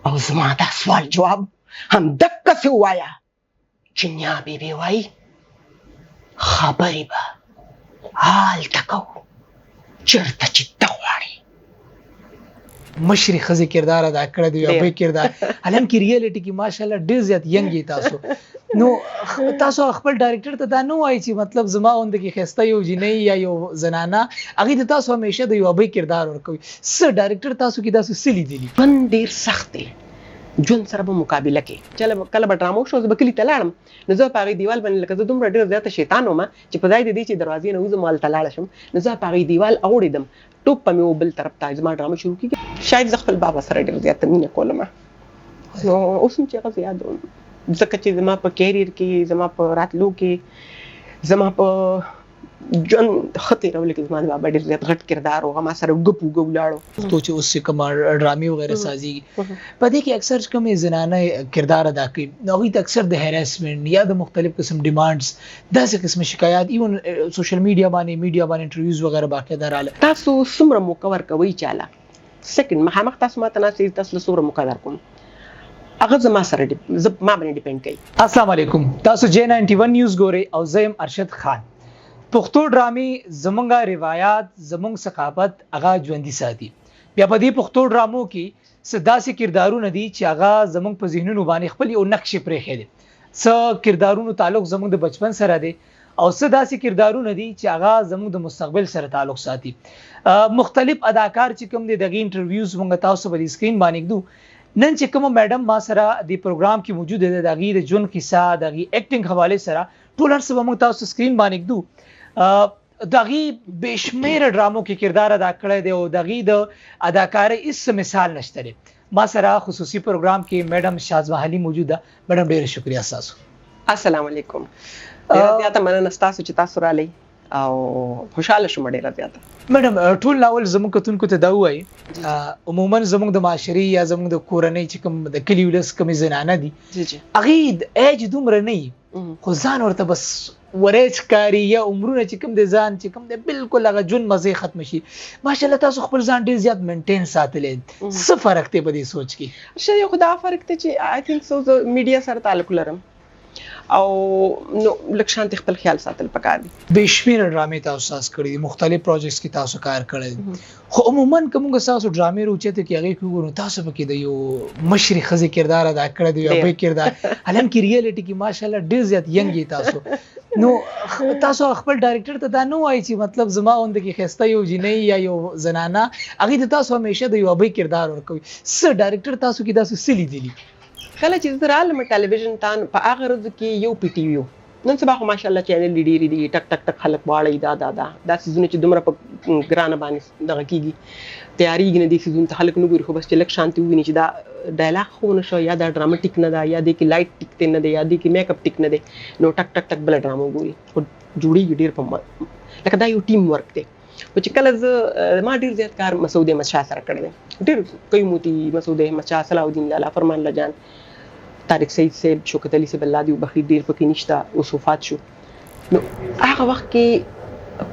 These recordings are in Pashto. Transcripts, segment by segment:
او زما دا سوال جواب هم دقسې ووایه چې نیا بیبي وایي خبرې به هلته کوو چېرته چې ته غواړې. مشري ښځې کردار ادا کړی دی یا بل کردار حالانکه ریالټي کې ماشاءالله ډېر زیات ینګ یې تاسو. نو تاسو خپل ډایرکټر ته دا نه وایي چې مطلب زما غونډه کې ښایسته یو جینۍ یا یو زنانه هغې ته تاسو همیشه د یو بل کردار ورکوي. څه ډایرکټر تاسو کې داسې څه لیدلي؟ ژوند ډېر سخت دی، ژوند سره به مقابله کې کله به ډرامه وشو زه به کلي ته لاړم نو زه په هغې دیوال باندې لکه زه دومره ډېر زیاته شیطان وم چې په ځای د دې چې دروازې نه وځم هلته لاړه شم نو زه په هغې دیوال اوړېدم ټوپ به مې و بل طرف ته زما ډرامه شروع کېږي. شاید زه خپل بابا سره ډېر زیاته مینه کولم نو اوس هم چې هغه زه یادوم ځکه چې زما په کیریر کې زما په راتلو کې زما په ژوند ښه تېرولو کې زما د بابا ډېر زیات غټ کردار و هغه ما سره اوږه په اوږه ولاړ و. تو چې اوس چې کومه ډرامې وغیره سازېږي په دې کې اکثر کومې زنانه کردار ادا کوي نو هغوی ته اکثر د هراسمنټ یا د مختلف قسم ډیمانډس داسې قسم شکایات ایون سوشل میډیا باندې انټرویوز وغیره باقاعده رااله. تاسو څومره موقع ورکوئ چاله سیکنډ مخامخ تاسو ما ته ناست تاسو له څومره موقع درکوم هغه زما سره ما باندې ډیپینډ کوي. السلام علیکم، تاسو J91 نیوز ګورئ او زه یم ارشد خان. پښتو ډرامې زمونږ روایت زمونږ ثقافت هغه ژوندي ساتي. بیا په دې پښتو ډرامو کې څه داسې کردارونه دي چې هغه زمونږ په ذهنونو باندې خپل یو نقش پرېښی دی. څه کردارونو تعلق زمونږ د بچپن سره دی او څه داسې کردارونه دي چې هغه زمونږ د مستقبل سره تعلق ساتي. مختلف اداکار چې کوم دي دغه انټرویوز مونږ تاسو په سکرین باندې ږدو. نن چې کوم میډم ما سره د پروګرام کې موجود دی دغه د ژوند قصه دغه اکټینګ حواله سره ټول هر څه مونږ تاسو سکرین باندې ږدو. دغه بشمیره ډرامو کې کردار ادا کړی دی او دغه د اداکارۍ هیڅ مثال نشته دی. ما سره خصوصي پروګرام کې میډم شازما علي موجود ده. میډم ډیره شکریا تاسو. السلام علیکم. ډیره زیاته مننه تاسو چې تاسو رالی او خوشاله شوم ډیره زیاته. میډم ټول ناول زموږ کتونکو ته دا وایي عموما زموږ د معاشري یا زموږ د کورنۍ چې کوم د کلي ولس کومې زنانه دي هغې ایج دومره نه وي خو ځان ورته بس ورېج کاري یا عمرونه چې کوم د ځان چې کوم د بالکل هغه ژوند مزې ختم شي. ماشاءالله تاسو خپل ځان ډېر زیات مینټین ساتلی. څه فرق دی په دې سوچ کې؟ ښه یو خو دا فرق دی چې آی تھنک سو زه میډیا سره تعلق لرم او نو لږ شانتې خپل خیال ساتل پکار دي. بې شمېره ډرامې تاسو ساز کړي دي، مختلف پروجیکټس کې تاسو کار کړی دی خو عموما که موږ ستاسو ډرامې راوچته کې هغې کې وګورو تاسو پکې د یو مشري ښځې کردار ادا کړی دی یا بل کردار حالانکه ریالټي کې ماشاءالله ډېر زیات ینګ یې تاسو. نو تاسو خپل ډایرکټر ته دا نه وایي چې مطلب زما غونډه کې ښایسته یو جینۍ یا یو زنانه هغې ته تاسو همیشه د یو بل کردار ورکوي. څه ډایرکټر تاسو کې داسې څه لیدلي؟ کله چې زه رالم ټلویزیون ته په هغه ورځو کې یو پی ټي وي و. نن سبا خو ماشاءالله چینل ډېرې دي ټک ټک ټک خلک واړوي دا سیزونه چې دومره په ګرانه باندې دغه کېږي تیارېږي نه دې سیزونو ته خلک نه ګوري خو بس چې لږ شانتې وویني چې دا ډایلاګ خو ونه شو یا دا ډرامه ټیک نه ده یا دې کې لایټ ټیک دی نه دی یا دې کې میک اپ ټیک نه دی نو ټک ټک ټک بله ډرامه ګوري خو جوړېږي ډېر په لکه دا یو ټیم ورک دی. خو چې کله زه ما ډېر زیات کار مسعود احمد شاه سره کړی دی ډېر قیمتي مسعود احمد شاه صلاح الدین لالا فرمان الله جان طارق سعید صاحب شوکت علي صاحب الله دې وبخښي ډېر پکې نشته اوس وفات شو. نو هغه وخت کې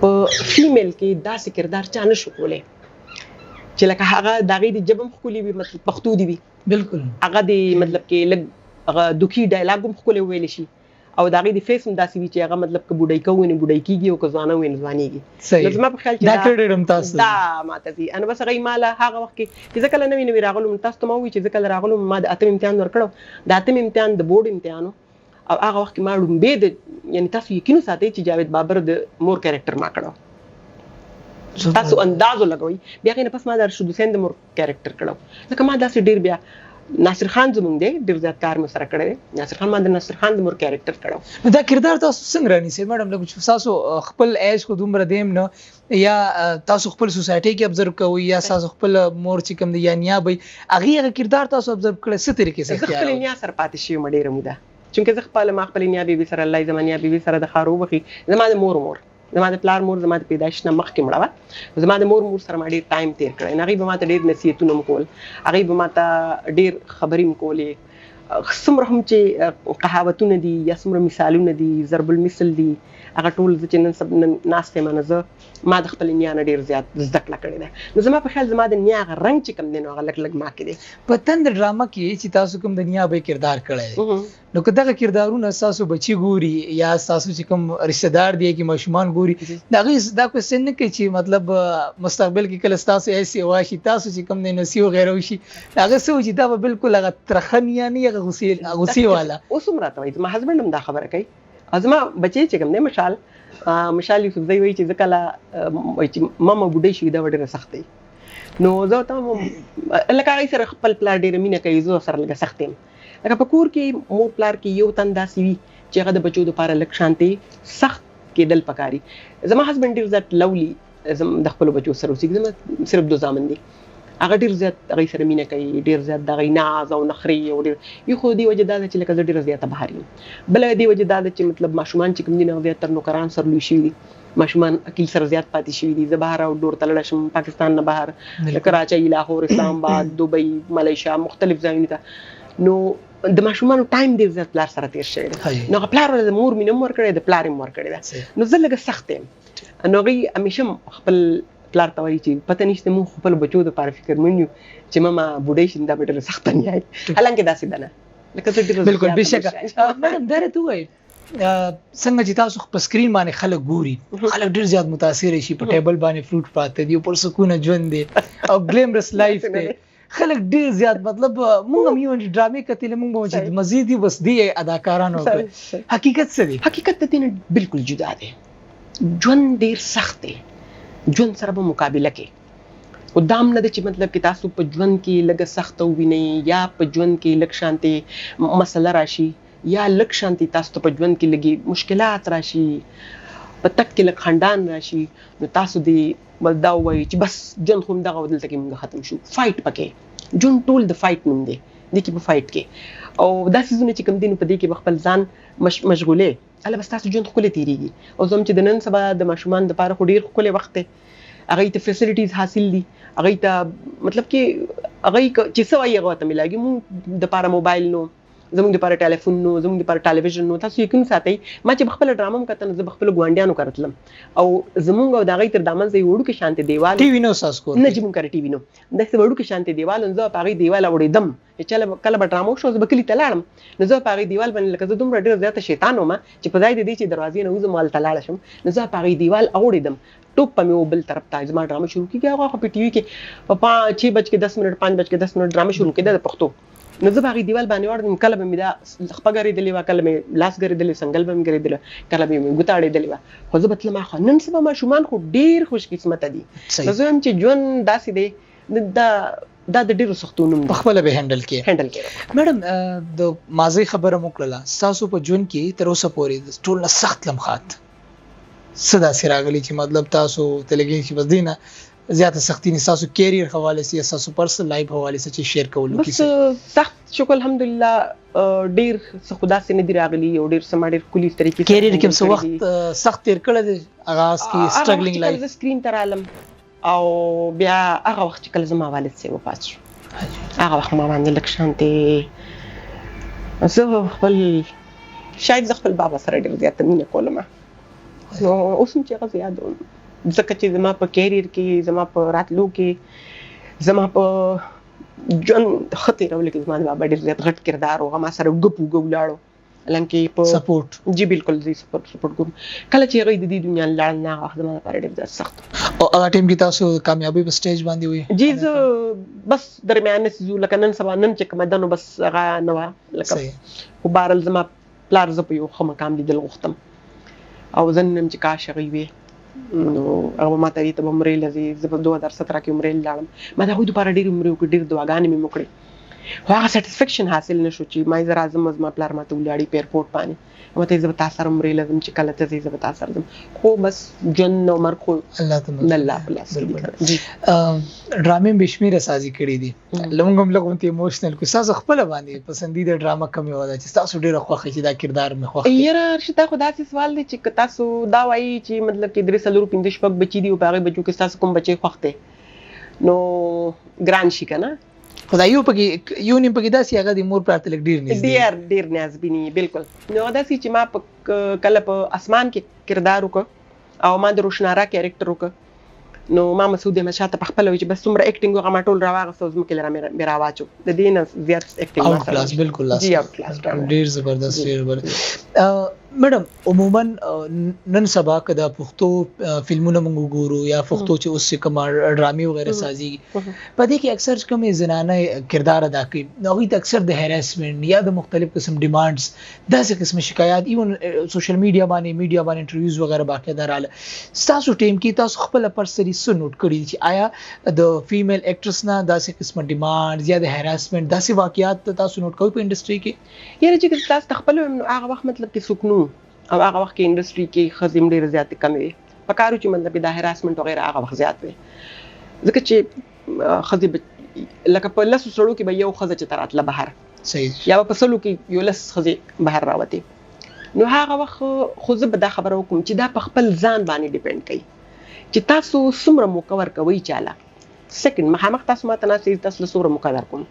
په فیمیل کې داسې کردار چا نه شو کولی چې لکه هغه د هغې د ژبه هم ښکلې وي مطلب پښتو دې وي بالکل هغه د مطلب کې لږ هغه دکي ډایلاګ هم ښکلی وویلی شي او د هغې د فیس هم داسې وي چې هغه مطلب که بوډۍ که ونې بوډۍ کېږي او که ځوانه وي نو ځوانېږي. نو زما په خیال چې دا ماته ځي نو بس هغې ما له هغه وخت کې چې زه کله نوي نوي راغلم تاسو ته ما ووایي چې زه کله راغلم ما د 8م امتحان ورکړی د 8م امتحان د بورډ امتحان او هغه وخت کې ما ړومبې د یعنې تاسو یقین وساتئ چې جاوید بابر د مور کیریکټر ما کړی تاسو اندازو لګوئ بیا هغې نه پس ما د ارشد حسین د مور کیریکټر کړی لکه ما داسې ډېر بیا ناصر خان زموږ دی ډېر زیات کار مې سره کړی دی ناصر خان ما د ناصر خان د مور کیریکټر کړی نو دا کردار تاسو څنګه رانیسئ میډم لکه چې تاسو خپل ایج خو دومره دیم نه یا تاسو خپل سوسایټۍ کې ابزرو کوئ یا تاسو خپل مور چې کوم دی یا نیا به هغې هغه کردار تاسو ابزرو کړی څه طریقې سره زه خپلې نیا سره پاتې شوې یم ډېره موده چونکې زه ما خپلې نیا بیبي سره الله یې زما نیا بیبي سره د ښار وبخي زما د مور زما د پلار مور زما د پیدایش نه مخکې مړه وه زما د مور سره ما ډېر ټایم تېر کړی هغې به ما ته ډېر نصیحتونه م کول هغې به ما ته ډېر خبرې م کولې څومره هم چې قهاوتونه دي یا څومره مثالونه دي ضرب المثل دي هغه ټول زه چې نن سبا ناست یم ما د خپل نیا نه ډېر زیات زده کړه کړې ده نو زما په خیال زما د نیا هغه رنګ چې کوم دی نو هغه لږ لږ ما کې دی په تند ډرامه کې چې تاسو کوم د نیا به کردار کړی دی نو که دغه کردارونه تاسو بچي ګوري یا تاسو چې کوم رشتہ دار دی کې ماشومان ګوري دا کوېسچن نه کوي چې مطلب مستقبل کې کله تاسو ایسي واشي تاسو چې کوم نه نسی وغیرہ وشي هغه څه چې دا به بالکل هغه ترخنیا نه هغه غوسی والا اوس هم راته وایي زما هسبند هم دا خبره کوي ازما بچي چې کوم نه مشال یوسفزی وایي چې ځکه چې ماما بوډۍ شوې دا ډېره سخت دی نو زه ته لکه هغې سره خپل پلار ډېره مینه کوي زه سره لږه سخت یم لکه په کور کې مور پلار کې یو تن داسې وي چې هغه د بچو دپاره لږ شانتې سخت کېدل پکاري زما هسبند ډېر زیات لولي د خپلو بچو سره اوسېږي زما صرف 2 زامن دي هغه ډېر زیات هغې سره مینه کوي ډېر زیات د هغې ناز او نخرې او ډېر یو خو دې وجې دا ده چې لکه زه ډېره زیاته بهر یم بله دې وجې دا ده چې مطلب ماشومان چې کوم دي هغه زیاتر نوکران سره لوی شوي دي ماشومان اکیل سره زیات پاتې شوي دي زه بهر آوټډور ته لاړه شم پاکستان نه بهر کراچۍ لاهور اسلام آباد دوبۍ ملیشیا مختلف ځایونو ته نو د ماشومانو ټایم ډېر زیات پلار سره تېر شوی دی نو هغه پلار د مور مینه هم ورکړې د پلار هم ورکړې ده نو زه لږه سخت یم نو هغوی همیشه خپل پلار ته وایي چې پته نشته موږ خپل بچو دپاره فکرمند یو چې ماما بوډۍ شي دا به ډېره سخته نه وي حالانکې داسې ده نه لکه زه ډېره بالکل بېشکه میډم دا راته ووایئ څنګه چې تاسو په سکرین باندې خلک ګوري خلک ډېر زیات متاثره شي په ټیبل باندې فروټ پراته دي پرسکونه ژوند دی او ګلیمرس لایف دی خلک ډېر زیات مطلب موږ هم یو ډرامې کتلې موږ به چې مزید بس دی اداکارانو حقیقت څه دی حقیقت د دې نه بالکل جدا دی ژوند ډېر سخت دی ژوند سره به مقابله کې او دام نه ده چې مطلب کې تاسو په ژوند کې لږه سخته ووینئ یا په ژوند کې لږ شانتې مسله راشي یا لږ شانتې تاسو ته په ژوند کې لږې مشکلات راشي په تک کې لږ خندان راشي نو تاسو دې دا ووایئ چې بس ژوند خو همدغه دلته کې موږ ختم شو فایټ پکې ژوند ټول د فایټ نوم دی دې کې په فایټ کې او دا څیزونه چې کوم دي نو په دې کې به خپل ځان مشغولې هله بس تاسو ژوند ښکلی تېرېږي او زه هم چې د نن سبا د ماشومانو دپاره خو ډېر ښکلی وخت دی هغوی ته فیسلیټیز حاصل دي هغوی ته مطلب کې هغوی چې څه وایي هغه ورته میلاږي مونږ دپاره موبایل نو زموږ دپاره ټلیفون نو زموږ دپاره ټلویزیون نو تاسو یقین ساتئ ما چې به خپله ډرامه هم کته نو زه به خپلو ګاونډیانو کره تلم او زموږ او د هغوی تر دا منځه یو وړوکی شانتې دیوال ټي وي نو ستاسو کور نه چې مونږ کره ټي وي نو داسې وړوکی شانتې دیوال نو زه په هغې دیوال اوړېدم چې کله به ډرامه وشو زه به کلي ته لاړم نو زه په هغې دیوال باندې لکه زه دومره ډېره زیاته شیطان وم چې په ځای د دې چې دروازې نه وځم هلته لاړه شم نو زه په هغې دیوال اوړېدم ټوپ په مې و بل طرف ته زما ډرامه شروع کېږي هغه خو په ټي وي کې په 6:10 5:10 ډرامه شروع کېده د پښتو نو زه به هغې دیوال باندې واړم کله به مې دا خپه ګرېدلې وه کله مې لاس ګرېدلې سنګل به مې ګرېدله کله به مې ګوته اړېدلې وه خو زه به تلم خو نن سبا ماشومان خو ډېر خوش قسمته دي نو زه وایم چې ژوند داسې دی دا د ډېرو سختو نوم په خپله به هینډل کې میډم د ماضي خبره مو کړله ستاسو په ژوند کې تر اوسه پورې د ټول نه سخت لمحات څه داسې راغلي چې مطلب تاسو ته لګېږي چې بس دې نه زیاته سختی نه تاسو کیریئر حواله سي تاسو پرسنل لایف حواله سي چې شیر کولو کې بس سخت شکر الحمدلله ډیر څه خدا سي نه دی راغلي او ډیر سم ډیر کلی طریقې کیریئر کې څه وخت سخت تیر کړل دي اغاز کې سټرګلینګ لایف سکرین تر عالم او بیا هغه وخت چې کله زما والد سي وفات شو هغه وخت ما باندې لک شانتې زه خپل شاید خپل بابا سره ډیر زیات مینه کوله نو اوس هم چې هغه یادوم ځکه چې زما په کیریئر کې زما په راتلو کې زما په ژوند ښه تېرولو کې زما د بابا ډېر زیات غټ کردار و هغه ما سره ګپ وګه ولاړو حالانکې په سپورټ جی بالکل زه سپورټ کوم کله چې هغوی د دې دنیا نه لاړل نه هغه وخت زما لپاره ډېر زیات سخت او هغه ټایم کې تاسو کامیابۍ په سټیج باندې وي جی زه بس درمیانه څیزو لکه نن سبا نن چې کومه ده نو بس هغه نه وه لکه خو بهرحال زما پلار زه په یو ښه مقام لیدل غوښتم او زه نن چې کاش هغوی وې نو هغه ما ته ویل ته به عمرې له ځې زه په 2017 کې عمرې لاړم ما د هغوی دپاره ډېرې عمرې وکړې ډېرې دعاګانې مې وکړې خو هغه سیټسفیکشن حاصل نه شو چې ما یې زه راځم زما پلار ما ته ولاړي په ایرپورټ باندې ما ته یې زه به تا سره عمرې له ځم چې کله ته ځې زه به تا سره ځم خو بس ژوند او مرګ خو د الله په لاس کې دي ډرامې بې شمېره سازي کړي دي لږ هم لږ غوندې ایموشنل کړو ستاسو خپله باندې پسندیده ډرامه کومې وه ده چې ستاسو ډېره خوښه چې دا کردار مې خوښ دی یاره رشتا خو داسې سوال دی چې که تاسو دا وایي چې مطلب کې 3 4 5 6 بچي دي او په هغې بچو کې ستاسو کوم بچی خوښ دی نو ګران شي که نه خدای یو پکې یو نیم پکې داسې هغه د مور پلار ته لږ ډیر نږدې ډیر نیازبینی بالکل نو داسې چې ما کله په اسمان کې کردار وکړ او ما د روشنارا کیریکټر وکړ نو ما مسعود احمد شاه ته خپل وی چې بس څومره اکټینګ وکړم ما ټول راواغسته زما کې لره مې راواچو د دې نه زیات اکټینګ اوټ کلاس بالکل جی اوټ کلاس ډیر زبردست ډیر زبردست میډم عموما نن سبا کدا پښتو فلمونه موږ ګورو یا پښتو چې اوس کوم ډرامي وغیرہ سازي په دې کې اکثر کوم زنانه کردار ادا کوي نو هغه اکثر د هراسمنت یا د مختلف قسم ډیمانډز داسې قسم شکایات ایون سوشل میډیا باندې انټرویوز وغیرہ باقاعده رااله تاسو ټیم کې تاسو خپل پرسري سن نوٹ کړی چې آیا د فیمیل اکټرس نه داسې قسم ډیمانډز یا د هراسمنت داسې واقعیات تاسو نوٹ کوئ په انډستری کې یاره چې تاسو خپل هغه وخت مطلب کې سکنو او هغه وخت کې انډستری کې خزم ډیر زیات کم وي پکارو چې مطلب د هراسمنت وغیرہ هغه وخت زیات وي ځکه چې خزي لکه په لاسو سړو کې به یو خزه چې تراتله بهر صحیح یا په سلو کې یو لس خزي بهر راوتی نو هغه وخت خو زه به دا خبره وکم چې دا په خپل ځان باندې ډیپند کوي چې تاسو څومره مکور کوي چاله سکند مخامخ تاسو ماته نه سي تاسو څومره مقدر کوم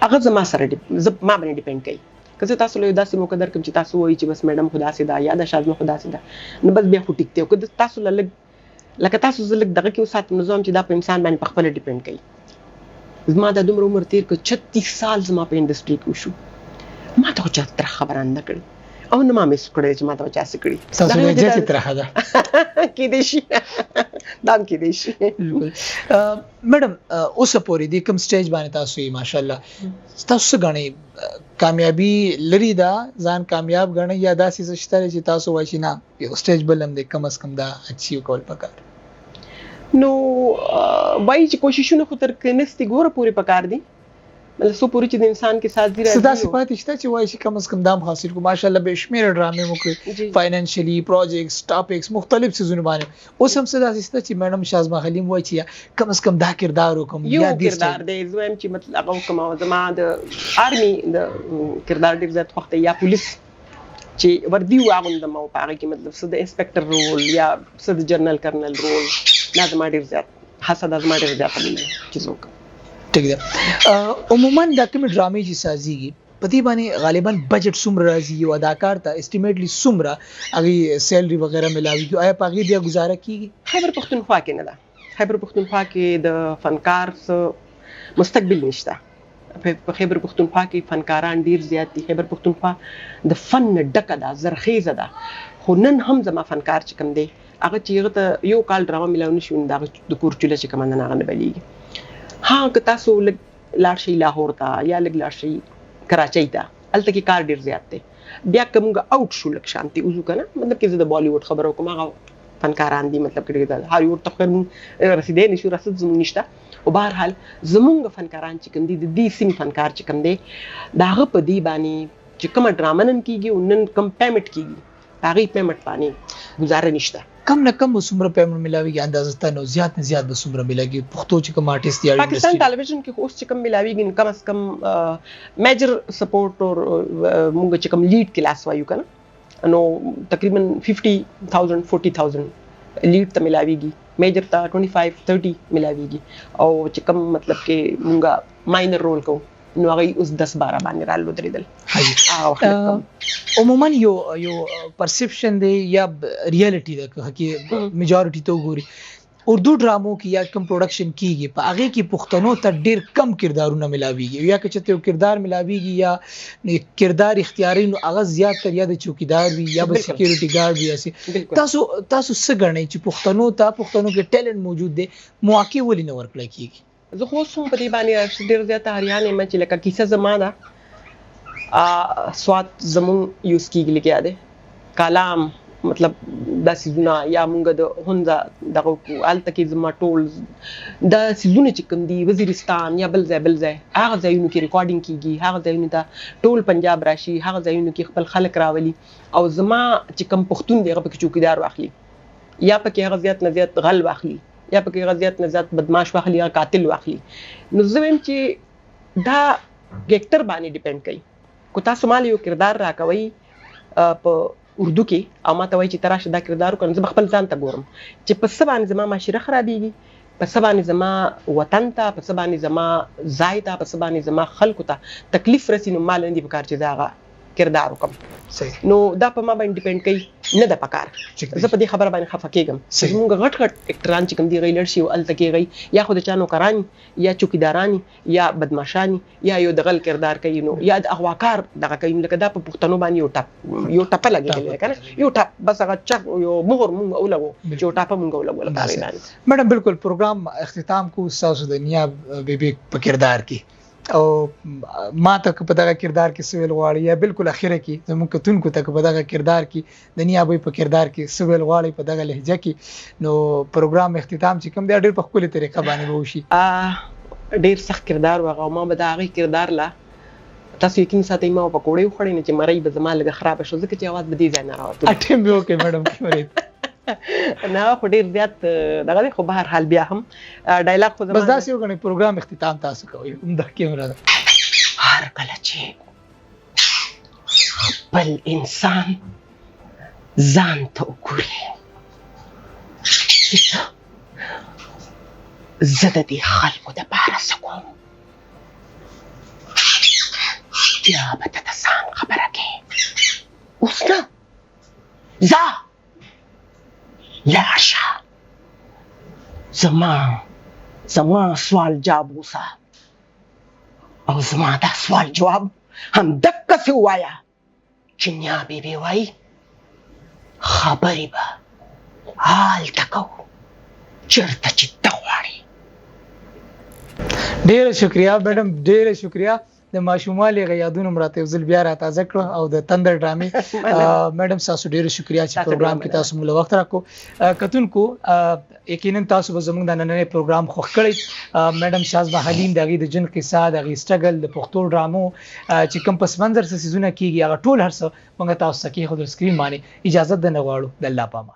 هغه زما سره ما باندې ډیپند کوي که تاسو له داسې مقدر کوم چې تاسو وایي چې بس میډم خدا سي دا یا د شازمه خدا سي دا نو بس بیا خو ټیک دی که تاسو لکه تاسو زلک دغه کې وسات نظام چې دا په انسان باندې په خپل ډیپند کوي زما د دومره عمر تیر ک 36 سال زما په انډستری کې وشو ما ته چا تر خبره نه کړ او نه ما مې سکړې چې ما ته چا سکړي تاسو یې چې تر هدا کې دې شي دام کې دې شي میډم اوس پورې د کوم سټیج باندې تاسو یې ماشاءالله تاسو غني کامیابی لري دا ځان کامیاب غني یا داسې څه شته چې تاسو وایي نه یو سټیج بلم دې کم از کم دا اچیو کول پکار نو وایي چې کوششونه خو تر کنيستي ګوره پوری پکار دي مطلب سو پوری چې د انسان کې ساتي راځي صدا صفات شته چې وایي چې کم از کم دام حاصل کو ماشاءالله به شمیر ډرامې وکړي فاینانشلی پروجیکټس ټاپکس مختلف سيزونه باندې اوس هم صدا شته چې میډم شازما خلیم وایي چې کم از کم دا کردار وکم یا د کردار دی زویم چې مطلب هغه کوم زما د آرمي د کردار ډیر زیات وخت یا پولیس چې وردی واغوندم او هغه کې مطلب څه د انسپکټر رول یا څه د جنرال کرنل رول لازم ډیر زیات حسد لازم ډیر زیات چې څوک ٹھیک ده عموما دا کوم ډرامې چې سازيږي په دې باندې غالبا بجټ څومره راځي یو اداکار ته اسټیمیټلی څومره هغه سیلری وغیرہ ملاوي آیا په هغه بیا گزاره کیږي خیبر پختونخوا کې نه ده خیبر پختونخوا کې د فنکار مستقبل نشته په خیبر پختونخوا کې فنکاران ډیر زیات دي خیبر پختونخوا د فن ډکه ده زرخیزه ده خو نن هم زما فنکار چې کوم دی هغه چې هغه یو کال ډرامه ملاو نشي دا د کورچوله چې کوم نه نه بلیږي ها که تاسو لاړ شئ لاهور ته یا لاړ شئ کراچۍ ته هلته کې کار ډیر زیات دی بیا که موږ اوټ شو لږ شانتي وځو که نه مطلب کې زه د بالیوډ خبره کوم هغه فنکاران دي مطلب کې هالیوډ ته خو رسیدلی نشو رسد زموږ نشته او بهرحال زموږ فنکاران چې کوم دي د دې سیمې فنکار چې کوم دی د هغه په دې باندې چې کومه ډرامه نن کېږي او نن کوم پیمنټ کېږي په هغې پیمنټ باندې ګزاره نشته کم نه کم وسمره پیمنټ ملاويږي اندازه ته نو زیات نه زیات وسمره ملاويږي پښتو چې کوم آرټیست یا پاکستان ټلویزیون کې اوس چې کوم ملاويږي کم از کم میجر سپورټ او موږ چې کوم لیډ کلاس وایو کنه نو تقریبا 50,000 40,000 لیډ ته ملاويږي میجر ته 25-30 ملاويږي او چې کوم مطلب کې موږ ماینر رول کوو نو هغه اوس 10-12 باندې رالو درېدل عموما یو پرسپشن دی یا ریالټي ده که میجورټي ته وګوري اردو ډرامو کې یا کوم پروډکشن کیږي په هغه کې پښتنو ته ډیر کم کردارونه ملاويږي یا که چته یو کردار ملاويږي یا کردار اختیاري نو هغه زیات تر یا د چوکیدار وي یا د سکیورټي ګارد وي تاسو څه غنئ چې پښتنو کې ټیلنٹ موجود دی مواقع ولې نه ورکړل کیږي زه خو سم په دې باندې ډیر زیات هریانه مې چې لکه کیسه زمانہ سواد زمون یوز کیږي لګیا دی کلام مطلب د سيزونه یا مونږ د هونځه دغه الته کې زما ټول د سيزونه چې کوم دی وزیرستان یا بل ځای هغه ځایونو کې ریکارډینګ کیږي هغه ځایونو ته ټول پنجاب راشي هغه ځایونو کې خپل خلک راولي او زما چې کوم پښتون دی هغه پکې چوکیدار واخلي یا پکې هغه زیات نه زیات غل واخلي یا پکې هغه زیات نه زیات بدمعاش واخلي یا قاتل واخلي نو زه وایم چې دا ګیکټر باندې ډیپند کوي کو تاسو مال یو کردار راکوي په اردو کې او ما ته وایي چې تراشه دا کردار وکړم زه خپل ځان ته ګورم چې په څه باندې زما معاشره خرابېږي په څه باندې زما وطن ته، په څه باندې زما ځای ته، په څه باندې زما خلکو ته تکلیف رسي، نو مال نه دي پکار چې دا هغه کردار وکم. صحیح. نو دا په ما باندې ډیپند کوي، نه ده پکار. زه په دې خبره باندې خفه کېږم چې موږ غټ اکټران چې کوم دی غي لړ شي او الته کېږي یا خو د چا نوکرانی یا چوکیدارانی یا بدمعشانی یا یو دغل کردار کوي، نو یا د اغواکار دغه کوي. لکه دا په پښتنو باندې یو ټپ لګېدل کنه، یو ټپ بس هغه چک یو مهر مونږ اولګو چې یو ټپ مونږ اولګو لپاره. میډم بالکل پروګرام اختتام کو تاسو د نیاب بیبي په کردار کې او ما ته په دغه کردار کې سویل غواړي یا بالکل اخیره کې زموږ کتونکو ته په دغه کردار کې د نیابوي په کردار کې سویل غواړي په دغه لهجه کې، نو پروګرام اختتام چې کوم دی ډېر په خپله طریقه باندې به وشي. ډېر سخت کردار و هغه، ما به د هغې کردار لا تاسو یقین ساتئ ما پکوړې وخوړې نه چې مرۍ به زما لږه خرابه شو، ځکه چې اواز به دې ځای نه راوتو. اټیم به وکړې میډم کیمرې نه خو ډېر زیات دغه دی، خو بهر حال بیا هم ډایلاګ خو بس داسې وګڼئ پروګرام اختتام تاسو کوئ همدا کیمره ده. هر کله چې خپل انسان ځان ته وګوري چې زه د دې خلکو دپاره څه کوم، بیا به ته د ځان خبره کوې. اوس نه ځه لاړ شه، زما سوال جواب اوسه او زما دا سوال جواب هم دقسې ووایه چې نیا بیبي وایي خبرې به هالته کوو چېرته چې ته غواړې. ډېره شکریه میډم، ډېره شکریه. د ماشوموالي هغه یادونه مو راته یو ځل بیا راتازه کړه او د تندر ډرامې میډم تاسو ډېره شکریه چې پروګرام کې تاسو موږ وخت راکو. کتونکو یقینا تاسو به زموږ د نننۍ پروګرام خوښ کړئ. میډم شازبه حلیم د هغې د ژوند قصه، د هغې سټرګل، د پښتو ډرامو چې کوم پس منظر څه څیزونه کېږي هغه ټول هر څه موږ تاسو ته کېښودل سکرین باندې. اجازت درنه غواړو. د الله په امان.